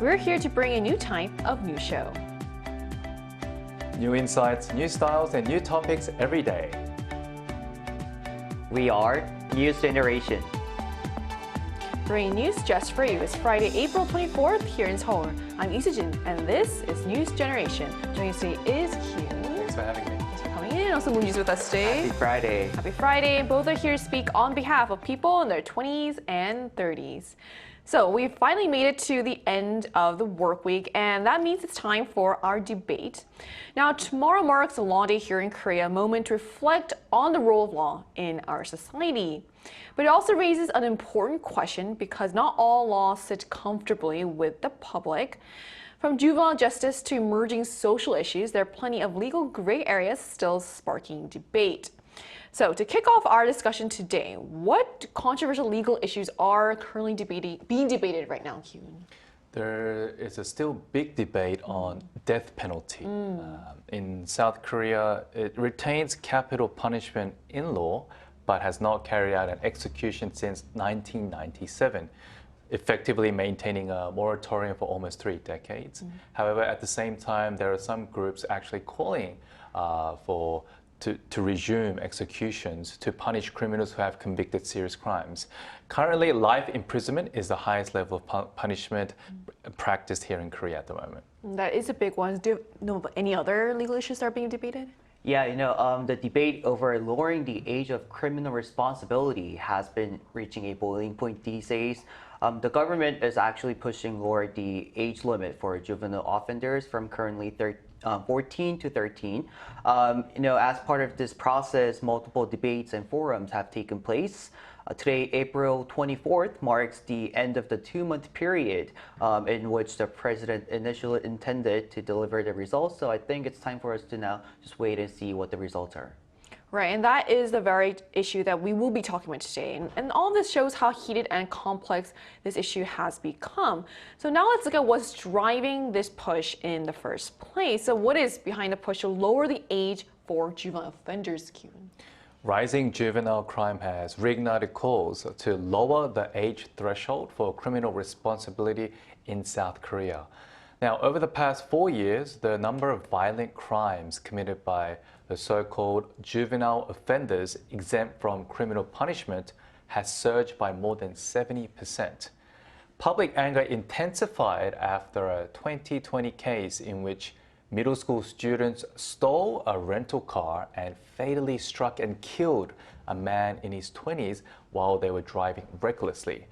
We're here to bring a new type of news show. New insights, new styles, and new topics every day. We are News Generation. Bringing news just for you. It's Friday, April 24th here in Seoul. I'm Isujin, and this is News Generation. Joining us today is Hyun. Thanks for having me. Thanks for coming in. Also, Moon is with us today. Happy Friday. Happy Friday. Both are here to speak on behalf of people in their 20s and 30s. So we've finally made it to the end of the work week, and that means it's time for our debate. Now, tomorrow marks a long day here in Korea, a moment to reflect on the role of law in our society. But it also raises an important question because not all laws sit comfortably with the public. From juvenile justice to emerging social issues, there are plenty of legal gray areas still sparking debate. So to kick off our discussion today, what controversial legal issues are currently being debated right now, Hyun? There is a still big debate on death penalty. In South Korea, it retains capital punishment in law, but has not carried out an execution since 1997, effectively maintaining a moratorium for almost 3 decades. However, at the same time, there are some groups actually calling to resume executions to punish criminals who have convicted serious crimes. Currently, life imprisonment is the highest level of punishment practiced here in Korea at the moment. That is a big one. Do you know of any other legal issues that are being debated? Yeah, the debate over lowering the age of criminal responsibility has been reaching a boiling point these days. The government is actually pushing lower the age limit for juvenile offenders from currently 14 to 13. As part of this process, multiple debates and forums have taken place. Today, April 24th, marks the end of the 2-month period in which the president initially intended to deliver the results. So I think it's time for us to now just wait and see what the results are. Right, and that is the very issue that we will be talking about today. And all of this shows how heated and complex this issue has become. So now let's look at what's driving this push in the first place. So what is behind the push to lower the age for juvenile offenders, Kyun? Rising juvenile crime has reignited calls to lower the age threshold for criminal responsibility in South Korea. Now, over the past 4 years, the number of violent crimes committed by the so-called juvenile offenders exempt from criminal punishment has surged by more than 70%. Public anger intensified after a 2020 case in which middle school students stole a rental car and fatally struck and killed a man in his 20s while they were driving recklessly.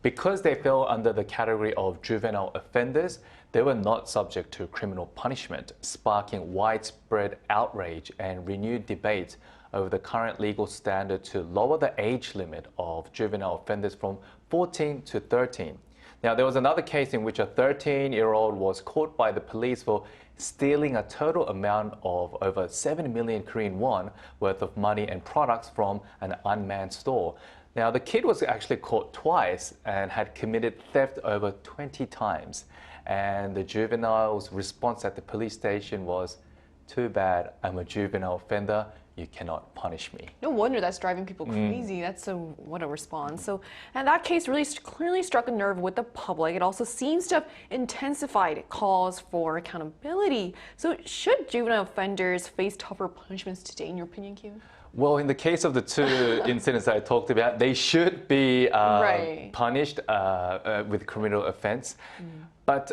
Because they fell under the category of juvenile offenders, they were not subject to criminal punishment, sparking widespread outrage and renewed debate over the current legal standard to lower the age limit of juvenile offenders from 14 to 13. Now, there was another case in which a 13-year-old was caught by the police for stealing a total amount of over 7 million Korean won worth of money and products from an unmanned store. Now, the kid was actually caught twice and had committed theft over 20 times. And the juvenile's response at the police station was, "Too bad, I'm a juvenile offender. You cannot punish me." No wonder that's driving people crazy. What a response. So, and that case really clearly struck a nerve with the public. It also seems to have intensified calls for accountability. So, should juvenile offenders face tougher punishments today, in your opinion, Kyun? Well, in the case of the 2 incidents I talked about, they should be punished with criminal offense, but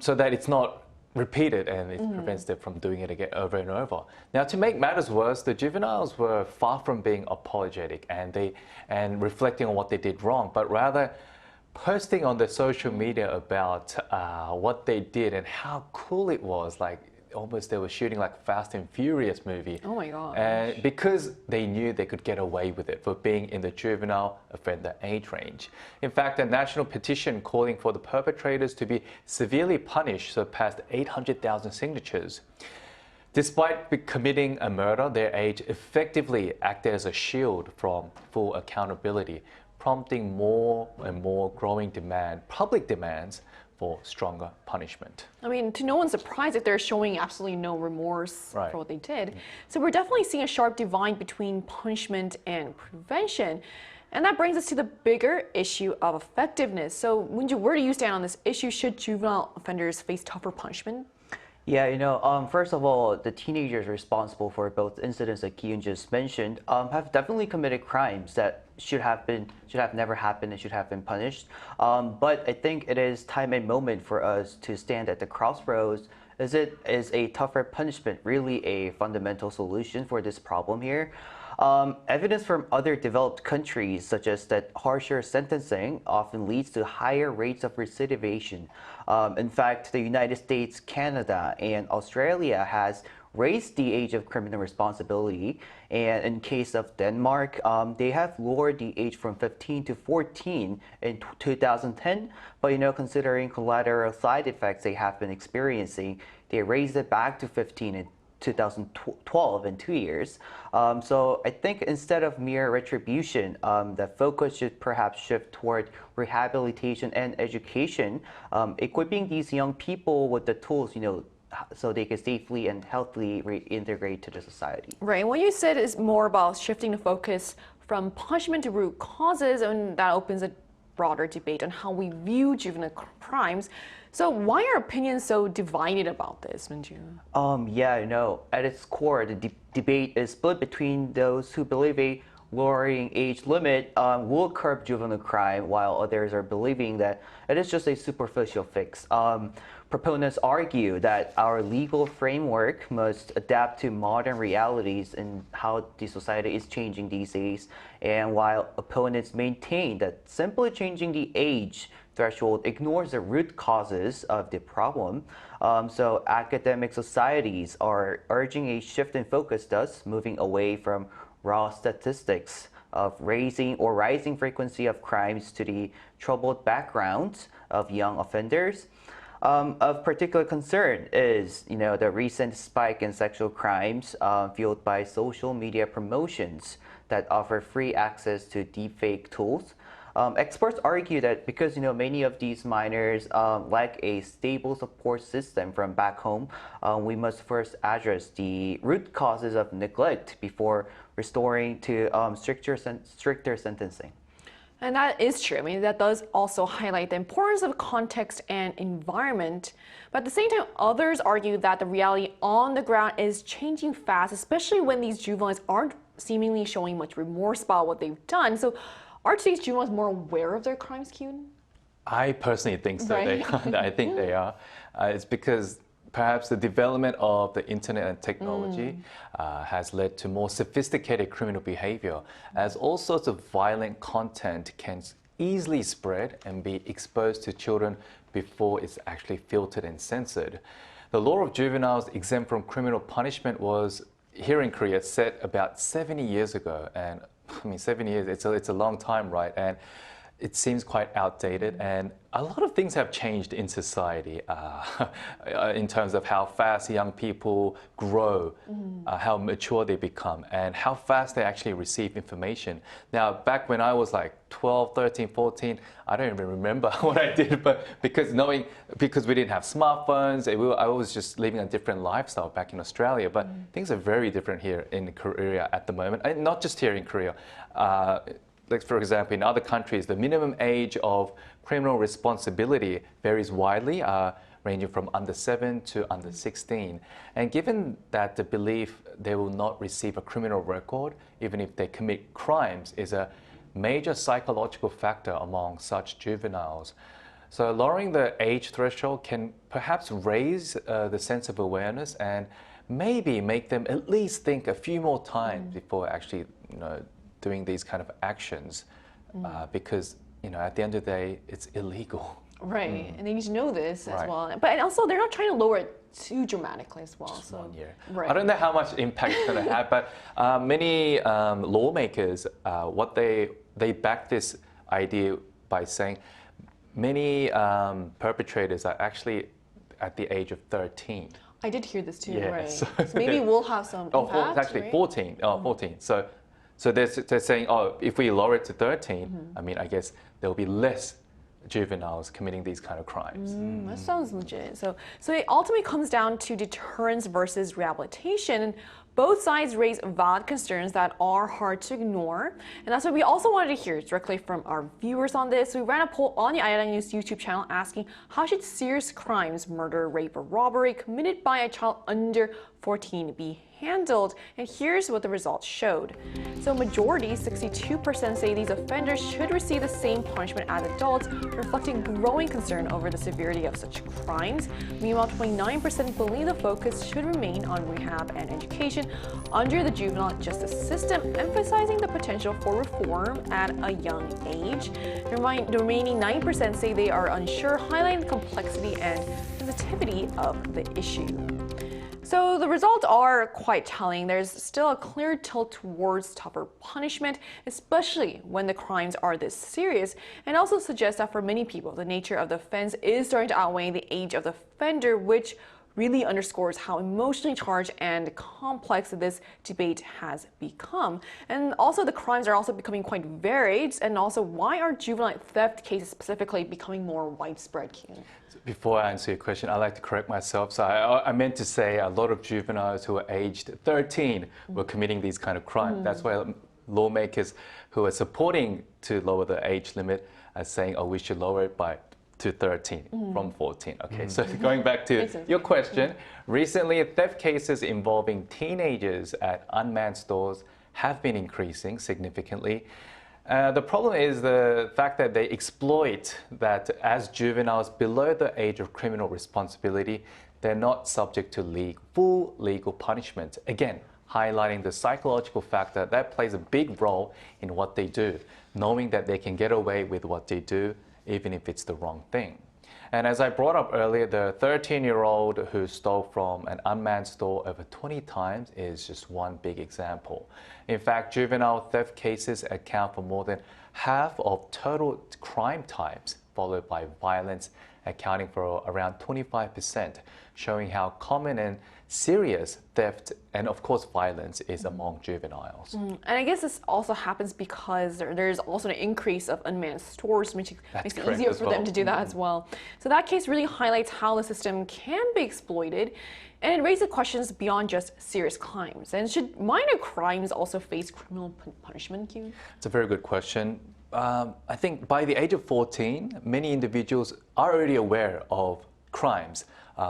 so that it's not repeated and it prevents them from doing it again over and over. Now, to make matters worse, the juveniles were far from being apologetic and reflecting on what they did wrong, but rather posting on their social media about what they did and how cool it was. Like, almost they were shooting like Fast and Furious movie. Oh my God. And because they knew they could get away with it for being in the juvenile offender age range. In fact, a national petition calling for the perpetrators to be severely punished surpassed 800,000 signatures. Despite committing a murder, their age effectively acted as a shield from full accountability, prompting more and more growing public demands for stronger punishment. I mean, to no one's surprise if they're showing absolutely no remorse Right. for what they did. So we're definitely seeing a sharp divide between punishment and prevention. And that brings us to the bigger issue of effectiveness. So, Moonju, where do you stand on this issue? Should juvenile offenders face tougher punishment? Yeah, first of all, the teenagers responsible for both incidents that Kiyun just mentioned have definitely committed crimes that should have never happened and should have been punished. But I think it is time and moment for us to stand at the crossroads. Is a tougher punishment really a fundamental solution for this problem here? Evidence from other developed countries, such as that harsher sentencing often leads to higher rates of recidivation. In fact, the United States, Canada, and Australia has raised the age of criminal responsibility. And in case of Denmark, they have lowered the age from 15 to 14 in 2010. But considering collateral side effects they have been experiencing, they raised it back to 15 in 2012 in 2 years. So I think instead of mere retribution, the focus should perhaps shift toward rehabilitation and education, equipping these young people with the tools, so they can safely and healthily reintegrate to the society. Right. And what you said is more about shifting the focus from punishment to root causes, and that opens a broader debate on how we view juvenile crimes. So why are opinions so divided about this, Minju? At its core, the debate is split between those who believe a lowering age limit will curb juvenile crime, while others are believing that it is just a superficial fix. Proponents argue that our legal framework must adapt to modern realities and how the society is changing these days, and while opponents maintain that simply changing the age threshold ignores the root causes of the problem. So academic societies are urging a shift in focus, thus moving away from raw statistics of rising frequency of crimes to the troubled backgrounds of young offenders. Of particular concern is, the recent spike in sexual crimes fueled by social media promotions that offer free access to deepfake tools. Experts argue that because many of these minors lack a stable support system from back home, we must first address the root causes of neglect before restoring to stricter sentencing. And that is true. I mean, that does also highlight the importance of context and environment. But at the same time, others argue that the reality on the ground is changing fast, especially when these juveniles aren't seemingly showing much remorse about what they've done. So are today's juveniles more aware of their crimes, Kyun? I personally think so. Right. I think they are. It's because perhaps the development of the internet and technology has led to more sophisticated criminal behavior, as all sorts of violent content can easily spread and be exposed to children before it's actually filtered and censored. The law of juveniles exempt from criminal punishment was, here in Korea, set about 70 years ago. And I mean, 7 years, it's a long time, right? And it seems quite outdated, and a lot of things have changed in society in terms of how fast young people grow, how mature they become, and how fast they actually receive information. Now, back when I was like 12, 13, 14, I don't even remember what I did, but because we didn't have smartphones, I was just living a different lifestyle back in Australia. But things are very different here in Korea at the moment, and not just here in Korea. Like, for example, in other countries, the minimum age of criminal responsibility varies widely, ranging from under 7 to under 16. And given that the belief they will not receive a criminal record, even if they commit crimes, is a major psychological factor among such juveniles. So lowering the age threshold can perhaps raise the sense of awareness and maybe make them at least think a few more times before actually, doing these kind of actions, because at the end of the day, it's illegal. Right, and they need to know this as Right. well. But also, they're not trying to lower it too dramatically as well. Just 1 year. Right. I don't know how much impact it's going to have, but many lawmakers, what they back this idea by saying many perpetrators are actually at the age of 13. I did hear this too, Yeah, right? so So maybe we'll have some impact, it's actually right? 14. 14. So they're saying, if we lower it to 13, I mean, I guess there'll be less juveniles committing these kind of crimes. That sounds legit. So it ultimately comes down to deterrence versus rehabilitation. Both sides raise valid concerns that are hard to ignore. And that's why we also wanted to hear directly from our viewers on this. We ran a poll on the Arirang News YouTube channel asking, how should serious crimes, murder, rape, or robbery committed by a child under 14 be handled? And here's what the results showed. So majority, 62%, say these offenders should receive the same punishment as adults, reflecting growing concern over the severity of such crimes. Meanwhile, 29% believe the focus should remain on rehab and education under the juvenile justice system, emphasizing the potential for reform at a young age. The remaining 9% say they are unsure, highlighting the complexity and sensitivity of the issue. So the results are quite telling. There's still a clear tilt towards tougher punishment, especially when the crimes are this serious, and also suggests that for many people, the nature of the offense is starting to outweigh the age of the offender, which really underscores how emotionally charged and complex this debate has become. And also the crimes are also becoming quite varied, and also why are juvenile theft cases specifically becoming more widespread, Kyun? Before I answer your question, I'd like to correct myself. So I meant to say a lot of juveniles who are aged 13 were committing these kind of crimes. That's why lawmakers who are supporting to lower the age limit are saying, oh, we should lower it to 13 from 14. Okay, so going back to your question, recently theft cases involving teenagers at unmanned stores have been increasing significantly. The problem is the fact that they exploit that as juveniles below the age of criminal responsibility, they're not subject to full legal punishment. Again, highlighting the psychological factor that plays a big role in what they do, knowing that they can get away with what they do even if it's the wrong thing. And as I brought up earlier, the 13-year-old who stole from an unmanned store over 20 times is just one big example. In fact, juvenile theft cases account for more than half of total crime types, followed by violence, accounting for around 25%, showing how common and serious theft and, of course, violence is among juveniles. And I guess this also happens because there's also an increase of unmanned stores, which makes it easier for them to do that as well. So that case really highlights how the system can be exploited, and it raises questions beyond just serious crimes. And should minor crimes also face criminal punishment, Kyun? It's a very good question. I think by the age of 14, many individuals are already aware of crimes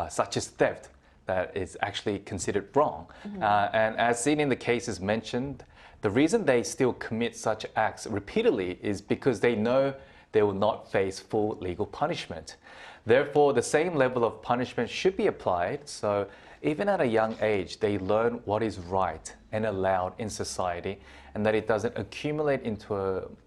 such as theft that is actually considered wrong. And as seen in the cases mentioned, the reason they still commit such acts repeatedly is because they know they will not face full legal punishment. Therefore, the same level of punishment should be applied, so even at a young age, they learn what is right and allowed in society, and that it doesn't accumulate into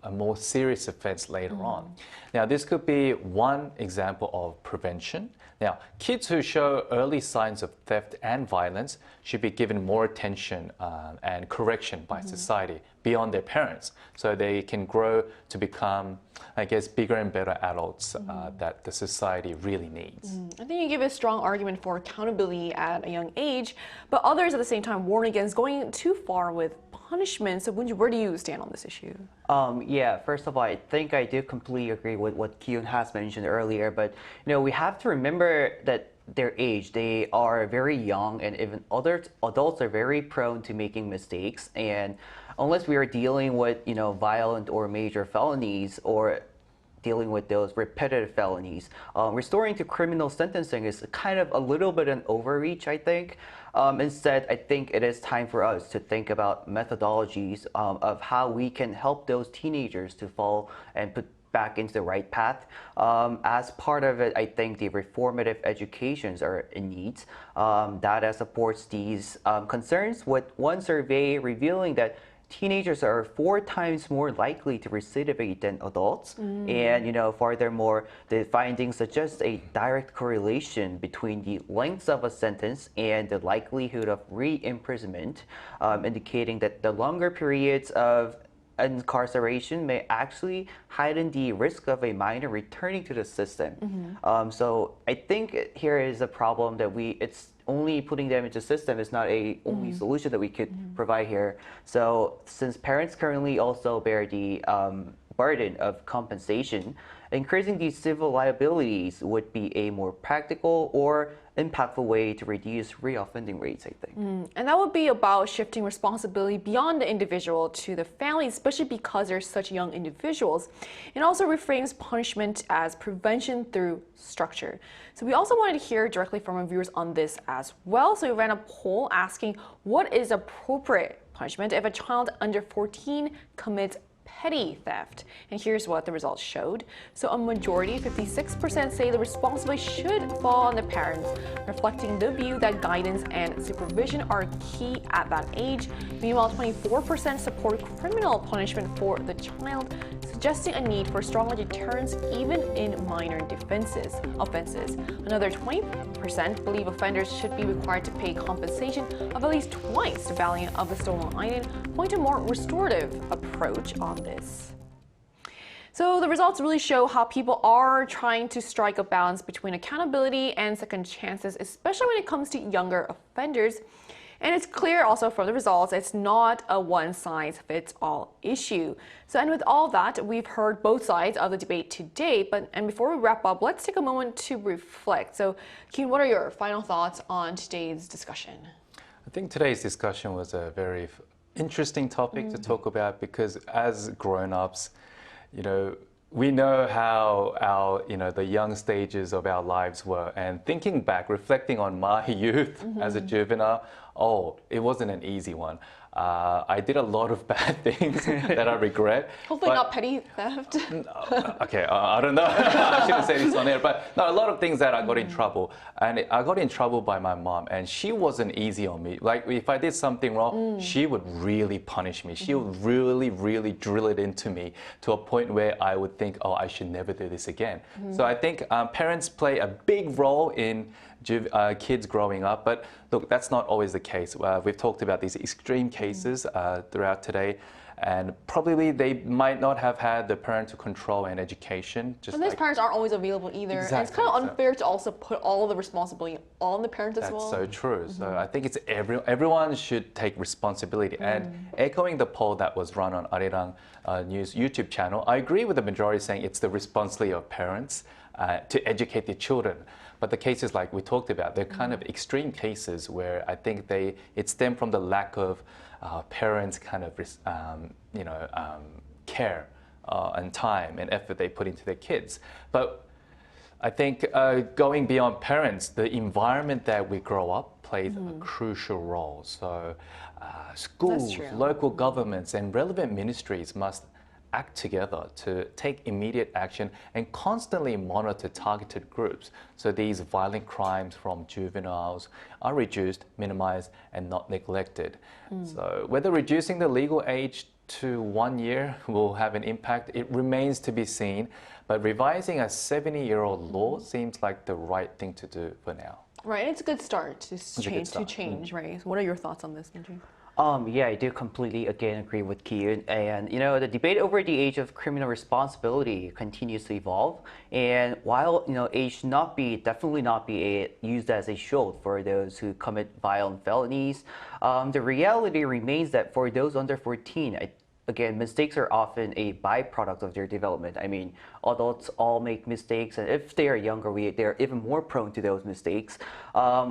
a more serious offense later on. Now, this could be one example of prevention. Now, kids who show early signs of theft and violence should be given more attention and correction by society beyond their parents, so they can grow to become, I guess, bigger and better adults that the society really needs. I think you give a strong argument for accountability at a young age, but others at the same time warn against going too far with punishment. So where do you stand on this issue? Yeah, first of all, I think I do completely agree with what Kyun has mentioned earlier, but we have to remember that their age, they are very young, and even adults are very prone to making mistakes. And unless we are dealing with violent or major felonies, or dealing with those repetitive felonies, restoring to criminal sentencing is kind of a little bit an overreach, I think. Instead, I think it is time for us to think about methodologies of how we can help those teenagers to fall and put back into the right path. As part of it, I think the reformative educations are in need. Data supports these concerns, with one survey revealing that teenagers are 4 times more likely to recidivate than adults. And furthermore, the findings suggest a direct correlation between the length of a sentence and the likelihood of re-imprisonment, indicating that the longer periods of incarceration may actually heighten the risk of a minor returning to the system. So I think here is a problem that it's only putting them into the system is not a only solution that we could provide here. So since parents currently also bear the burden of compensation, increasing these civil liabilities would be a more practical or impactful way to reduce reoffending rates, I think. And that would be about shifting responsibility beyond the individual to the family, especially because they're such young individuals. It also reframes punishment as prevention through structure. So we also wanted to hear directly from our viewers on this as well. So we ran a poll asking what is appropriate punishment if a child under 14 commits petty theft. And here's what the results showed. So a majority, 56%, say the responsibility should fall on the parents, reflecting the view that guidance and supervision are key at that age. Meanwhile, 24% support criminal punishment for the child, suggesting a need for stronger deterrence even in minor offenses. Another 20% believe offenders should be required to pay compensation of at least twice the value of the stolen item, point to a more restorative approach on this. So the results really show how people are trying to strike a balance between accountability and second chances, especially when it comes to younger offenders. And it's clear also from the results, it's not a one-size-fits-all issue. So, and with all that, we've heard both sides of the debate today. And before we wrap up, let's take a moment to reflect. So, Kyun, what are your final thoughts on today's discussion? I think today's discussion was a very interesting topic to talk about because as grown-ups, we know how our, the young stages of our lives were. And thinking back, reflecting on my youth as a juvenile, it wasn't an easy one. I did a lot of bad things that I regret. Hopefully not petty theft. Okay, I don't know. I shouldn't say this on air, but no, a lot of things that I got in trouble. And I got in trouble by my mom, and she wasn't easy on me. Like, if I did something wrong, she would really punish me. She would really, really drill it into me to a point where I would think, I should never do this again. So I think parents play a big role in kids growing up, but look, that's not always the case. We've talked about these extreme cases throughout today, and probably they might not have had the parental control and education. And these parents aren't always available either. Exactly, and it's kind of unfair to also put all the responsibility on the parents as well. That's so true. So I think it's everyone should take responsibility. And echoing the poll that was run on Arirang News YouTube channel, I agree with the majority saying it's the responsibility of parents to educate their children. But the cases like we talked about, they're kind of extreme cases where I think it stemmed from the lack of parents' kind of care and time and effort they put into their kids. But I think going beyond parents, the environment that we grow up plays a crucial role. So schools, local governments, and relevant ministries must act together to take immediate action and constantly monitor targeted groups so these violent crimes from juveniles are reduced, minimized, and not neglected. So whether reducing the legal age to 1 year will have an impact, it remains to be seen, but revising a 70-year-old law seems like the right thing to do for now. Right, it's a good start to change, right? So what are your thoughts on this, Minjun? Yeah, I do completely agree with Kyun. And the debate over the age of criminal responsibility continues to evolve. And while age should definitely not be used as a shield for those who commit violent felonies, the reality remains that for those under 14, again, mistakes are often a byproduct of their development. I mean, adults all make mistakes, and if they are younger, they're even more prone to those mistakes.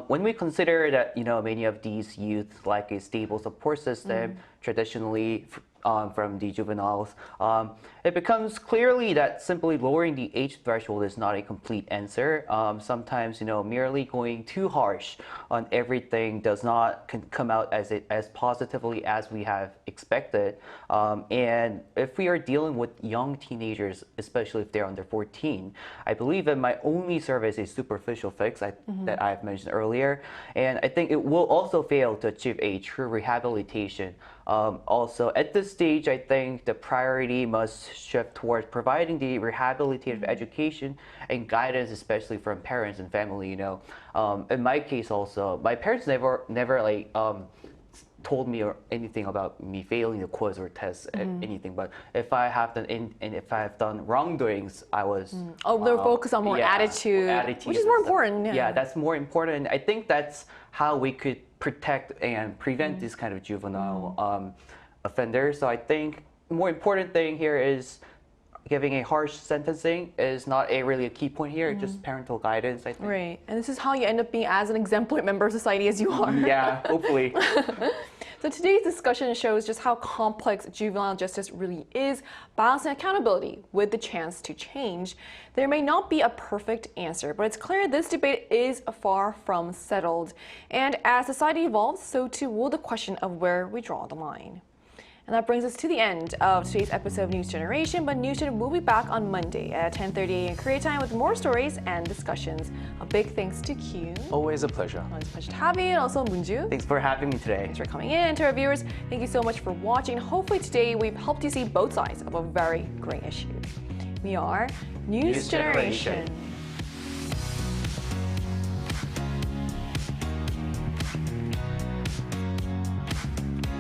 When we consider that, many of these youth lack a stable support system, traditionally from the juveniles, it becomes clearly that simply lowering the age threshold is not a complete answer. Sometimes, merely going too harsh on everything does not come out as positively as we have expected. And if we are dealing with young teenagers, especially if they're under 14, I believe it might only serve as a superficial fix that I've mentioned earlier. And I think it will also fail to achieve a true rehabilitation. Also, at this stage, I think the priority must shift towards providing the rehabilitative education and guidance, especially from parents and family. In my case, also, my parents never told me or anything about me failing the quiz or tests, anything. But if I have done wrongdoings, I was they're focused on more attitude, which is more important. Yeah, that's more important. I think that's how we could protect and prevent this kind of juvenile offenders. So I think the more important thing here is giving a harsh sentencing is not really a key point here, just parental guidance, I think. Right. And this is how you end up being as an exemplary member of society as you are. Yeah, hopefully. So today's discussion shows just how complex juvenile justice really is, balancing accountability with the chance to change. There may not be a perfect answer, but it's clear this debate is far from settled. And as society evolves, so too will the question of where we draw the line. And that brings us to the end of today's episode of News Generation, but News Gen will be back on Monday at 10:30 a.m. Korea time with more stories and discussions. A big thanks to Q. Always a pleasure. It's a pleasure to have you, and also Munju. Thanks for having me today. Thanks for coming in. And to our viewers, thank you so much for watching. Hopefully today we've helped you see both sides of a very great issue. We are News Generation.